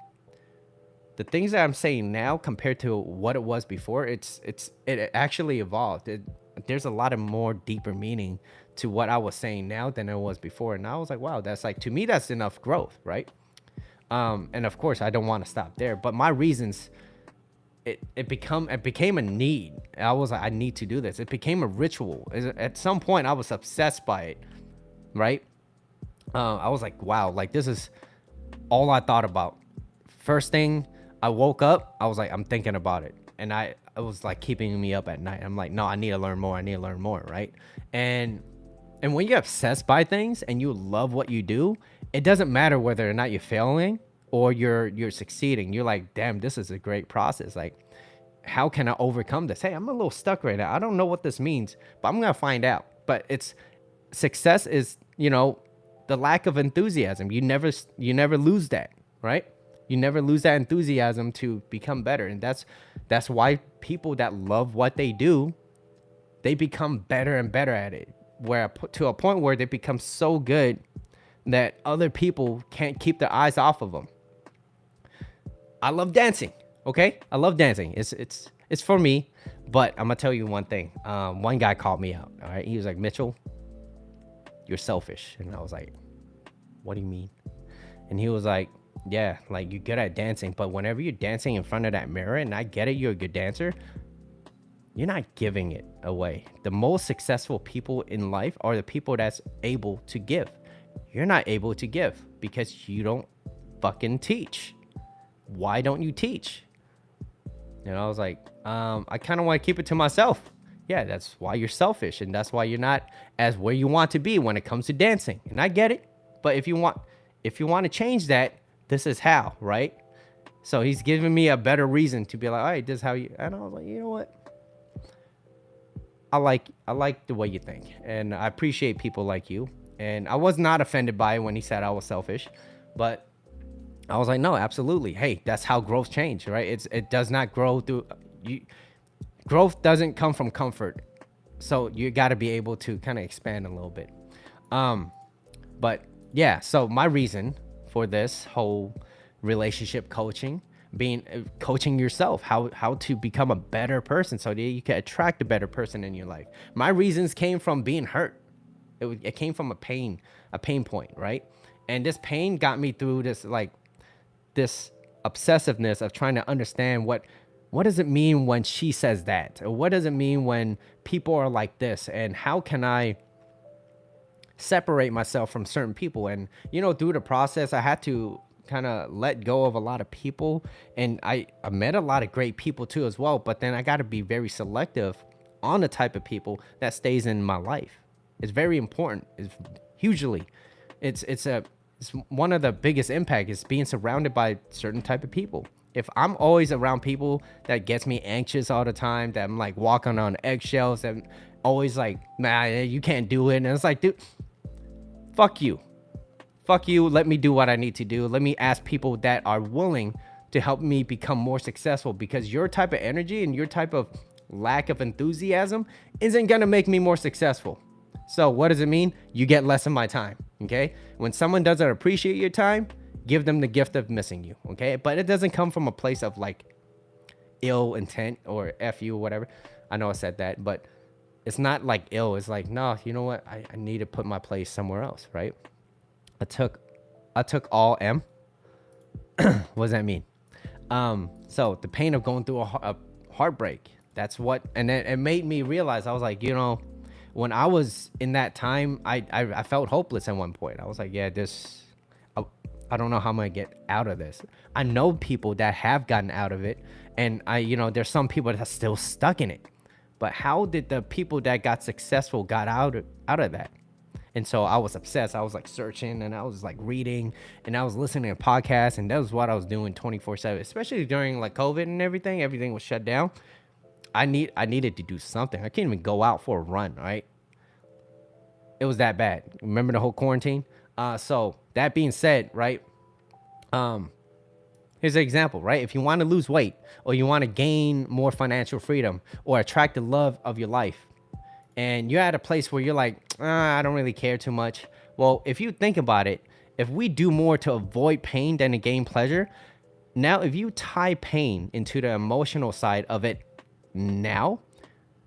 the things that I'm saying now compared to what it was before, it actually evolved. There's a lot of more deeper meaning to what I was saying now than it was before. And I was like, wow, that's like, to me, that's enough growth, right? And of course, I don't want to stop there, but my reasons, it became a need. I was like, I need to do this. It became a ritual. At some point, I was obsessed by it, right? I was like, wow, like this is all I thought about. First thing I woke up, I was like, I'm thinking about it. And it was like keeping me up at night. I'm like, no, I need to learn more. I need to learn more, right? And when you're obsessed by things and you love what you do, it doesn't matter whether or not you're failing or you're succeeding. You're like, damn, this is a great process. Like, how can I overcome this? Hey, I'm a little stuck right now. I don't know what this means, but I'm gonna find out. But success is, the lack of enthusiasm. You never lose that, right? You never lose that enthusiasm to become better. And that's why people that love what they do, they become better and better at it. To a point where they become so good that other people can't keep their eyes off of them. I love dancing. Okay, I love dancing. It's for me, but I'm gonna tell you one thing. One guy called me out. All right, he was like, Mitchell, you're selfish. And I was like, what do you mean? And he was like, yeah, like you're good at dancing, but whenever you're dancing in front of that mirror, and I get it, you're a good dancer, you're not giving it away. The most successful people in life are the people that's able to give. You're not able to give because you don't fucking teach. Why don't you teach? And I was like, I kind of want to keep it to myself. Yeah, that's why you're selfish, and that's why you're not as where you want to be when it comes to dancing. And I get it, but if you want to change that, this is how, right? So he's giving me a better reason to be like, all right, this is how you. And I was like, you know what? I like the way you think, and I appreciate people like you. And I was not offended by it when he said I was selfish, but I was like, no, absolutely. Hey, that's how growth change, right? It does not grow through you. Growth doesn't come from comfort. So you got to be able to kind of expand a little bit. But yeah, so my reason for this whole relationship coaching, coaching yourself, how to become a better person so that you can attract a better person in your life. My reasons came from being hurt. It came from a pain point, right? And this pain got me through this obsessiveness of trying to understand what does it mean when she says that, or what does it mean when people are like this, and how can I separate myself from certain people? And through the process, I had to kind of let go of a lot of people, and I met a lot of great people too as well, but then I got to be very selective on the type of people that stays in my life. It's very important. It's hugely, it's one of the biggest impact is being surrounded by certain type of people. If I'm always around people that gets me anxious all the time, that I'm like walking on eggshells, and always like, nah, you can't do it, and it's like, dude, fuck you. fuck you, let me do what I need to do. Let me ask people that are willing to help me become more successful, because your type of energy and your type of lack of enthusiasm isn't gonna make me more successful. So what does it mean? You get less of my time, okay? When someone doesn't appreciate your time, give them the gift of missing you, okay? But it doesn't come from a place of like ill intent or F you or whatever. I know I said that, but it's not like ill. It's like, no, you know what? I need to put my place somewhere else, right? I took all M. What does that mean? So the pain of going through a heartbreak, that's what, and it made me realize, I was like, you know, when I was in that time, I felt hopeless at one point. I was like, yeah, I don't know how I'm gonna get out of this. I know people that have gotten out of it, and there's some people that are still stuck in it. But how did the people that got successful got out of that? And so I was obsessed. I was like searching, and I was like reading, and I was listening to podcasts, and that was what I was doing 24/7, especially during like COVID and everything. Everything was shut down. I needed to do something. I can't even go out for a run, right? It was that bad. Remember the whole quarantine? So that being said, right? Here's an example, right? If you want to lose weight, or you want to gain more financial freedom, or attract the love of your life, and you're at a place where you're like, I don't really care too much. Well, if you think about it, if we do more to avoid pain than to gain pleasure, now if you tie pain into the emotional side of it now,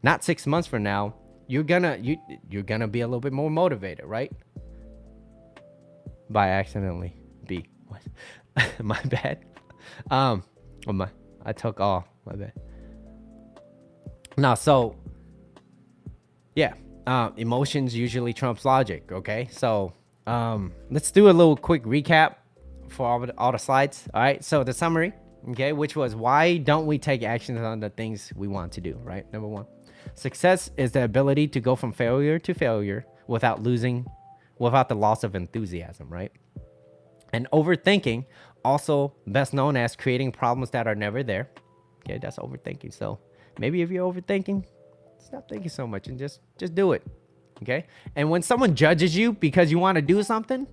not 6 months from now, you're gonna be a little bit more motivated, right? By accidentally be what? My bad. I took all, my bad. Now, so yeah, emotions usually trumps logic. Okay, so let's do a little quick recap for all the slides. All right, so the summary, okay, which was, why don't we take actions on the things we want to do, right? Number one, success is the ability to go from failure to failure without the loss of enthusiasm, right? And overthinking, also best known as creating problems that are never there. Okay, that's overthinking. So maybe if you're overthinking, stop thinking so much and just do it. Okay. And when someone judges you because you want to do something,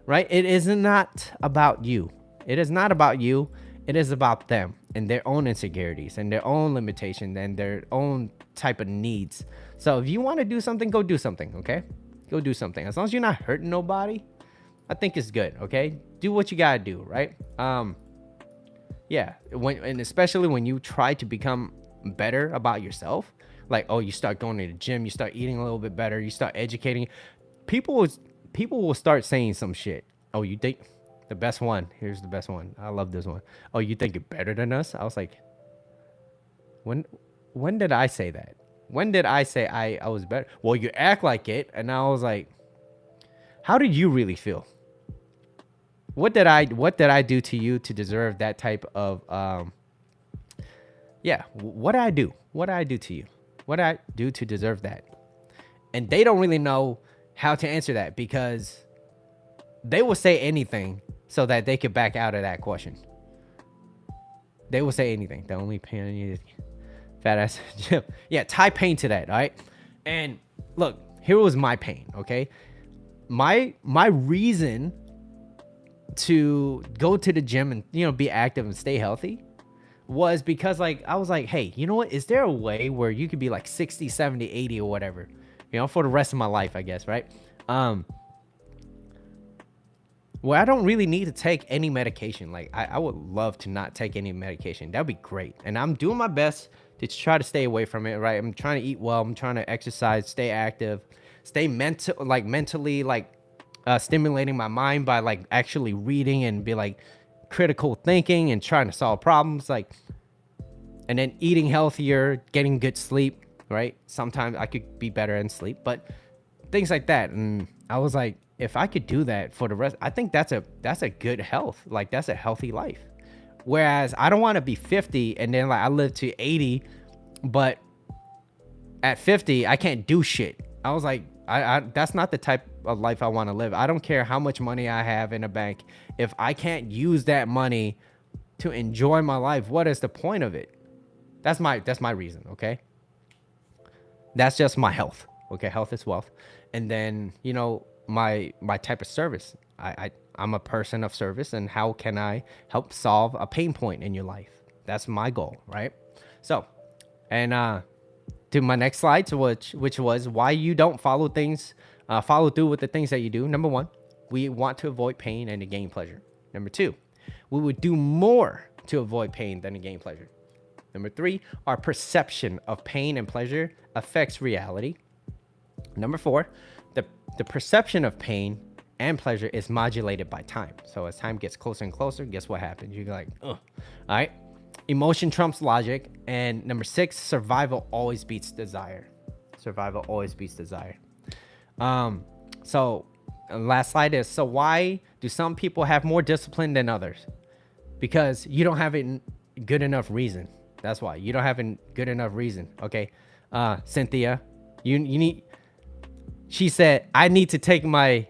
right? It is not about you. It is not about you. It is about them and their own insecurities and their own limitations and their own type of needs. So if you want to do something, go do something. Okay. Go do something. As long as you're not hurting nobody, I think it's good. Okay. Do what you got to do. Right. Yeah. And especially when you try to become better about yourself, like, oh, you start going to the gym, you start eating a little bit better, you start educating, people will start saying some shit. Oh, you think the best one? Here's the best one. I love this one. Oh, you think you're better than us? I was like, when did I say that? When did I say I was better? Well, you act like it. And I was like, how did you really feel? What did I do to you to deserve that type of yeah, what did I do? What did I do to you? What did I do to deserve that? And they don't really know how to answer that, because they will say anything so that they could back out of that question. They will say anything. The only pain you fat ass gym. Yeah, tie pain to that, all right? And look, here was my pain, okay? My reason to go to the gym and be active and stay healthy was because, like, I was like, hey, you know what? Is there a way where you could be like 60, 70, 80 or whatever, for the rest of my life, I guess, right? Where I don't really need to take any medication. Like, I would love to not take any medication. That'd be great. And I'm doing my best to try to stay away from it, right? I'm trying to eat well. I'm trying to exercise, stay active, stay mentally, stimulating my mind by like actually reading and be like critical thinking and trying to solve problems, and then eating healthier, getting good sleep, right? Sometimes I could be better in sleep, but things like that. And I was like, if I could do that for the rest, I think that's a good health. Like, that's a healthy life. Whereas I don't want to be 50 and then like I live to 80, but at 50 I can't do shit. I was like, I that's not the type of life I want to live. I don't care how much money I have in a bank. If I can't use that money to enjoy my life, what is the point of it? That's my reason, okay? That's just my health. Okay, health is wealth. And then, my type of service. I'm a person of service, and how can I help solve a pain point in your life? That's my goal, right? So, and to my next slide, to which was why you don't follow through with the things that you do. Number one, we want to avoid pain and to gain pleasure. Number two, we would do more to avoid pain than to gain pleasure. Number three, our perception of pain and pleasure affects reality. Number four, the perception of pain and pleasure is modulated by time. So as time gets closer and closer, guess what happens? You're like, ugh. All right. Emotion trumps logic. And number six, survival always beats desire. Survival always beats desire. So last slide is, so why do some people have more discipline than others? Because you don't have a good enough reason. That's why you don't have a good enough reason. Okay. Cynthia, you need, she said, I need to take my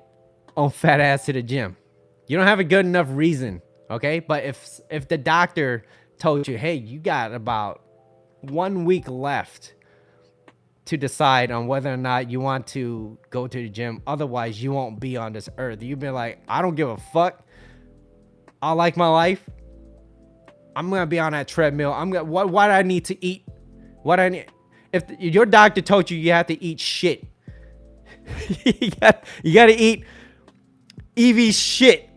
own fat ass to the gym. You don't have a good enough reason. Okay. But if the doctor told you, hey, you got about 1 week left to decide on whether or not you want to go to the gym, otherwise you won't be on this earth, you'd be like, I don't give a fuck. I like my life. I'm gonna be on that treadmill. What I need to eat, what I need. If your doctor told you you have to eat shit, you gotta eat EV shit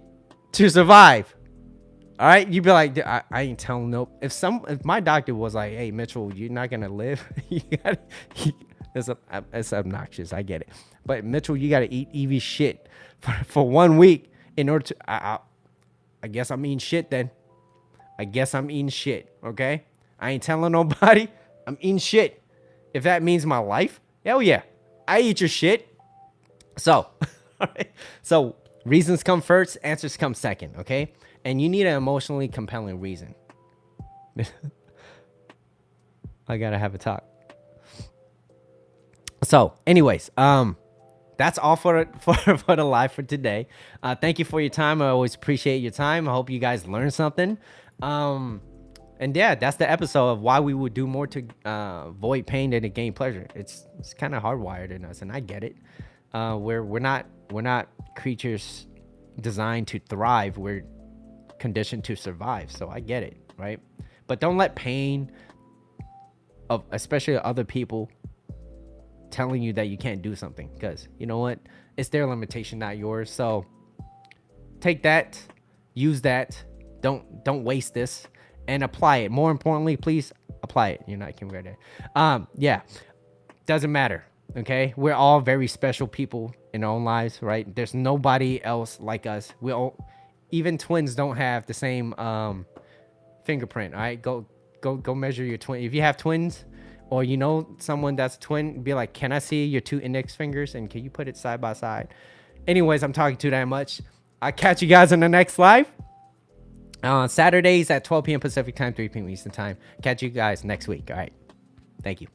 to survive. All right, you'd be like, I ain't telling no. If my doctor was like, hey Mitchell, you're not gonna live, it's obnoxious. I get it, but Mitchell, you gotta eat EV shit for 1 week in order to. I guess I'm eating shit then. I guess I'm eating shit. Okay, I ain't telling nobody. I'm eating shit. If that means my life, hell yeah, I eat your shit. So, so reasons come first, answers come second. Okay. And you need an emotionally compelling reason. I gotta have a talk. So, anyways, that's all for the live for today. Thank you for your time. I always appreciate your time. I hope you guys learned something. And yeah, that's the episode of why we would do more to avoid pain than to gain pleasure. It's kind of hardwired in us, and I get it. We're not creatures designed to thrive. We're conditioned to survive, so I get it, right? But don't let pain of especially other people telling you that you can't do something, because you know what, it's their limitation, not yours. So take that, use that, don't waste this, and apply it. More importantly, please apply it. You're not converted. Yeah, doesn't matter. Okay, we're all very special people in our own lives, right? There's nobody else like us. We all, even twins don't have the same fingerprint. All right, go measure your twin. If you have twins, or you know someone that's a twin, be like, can I see your 2 index fingers and can you put it side by side? Anyways, I'm talking too damn much. I'll catch you guys in the next live. Saturdays at 12 p.m. Pacific time, 3 p.m. Eastern time. Catch you guys next week. All right, thank you.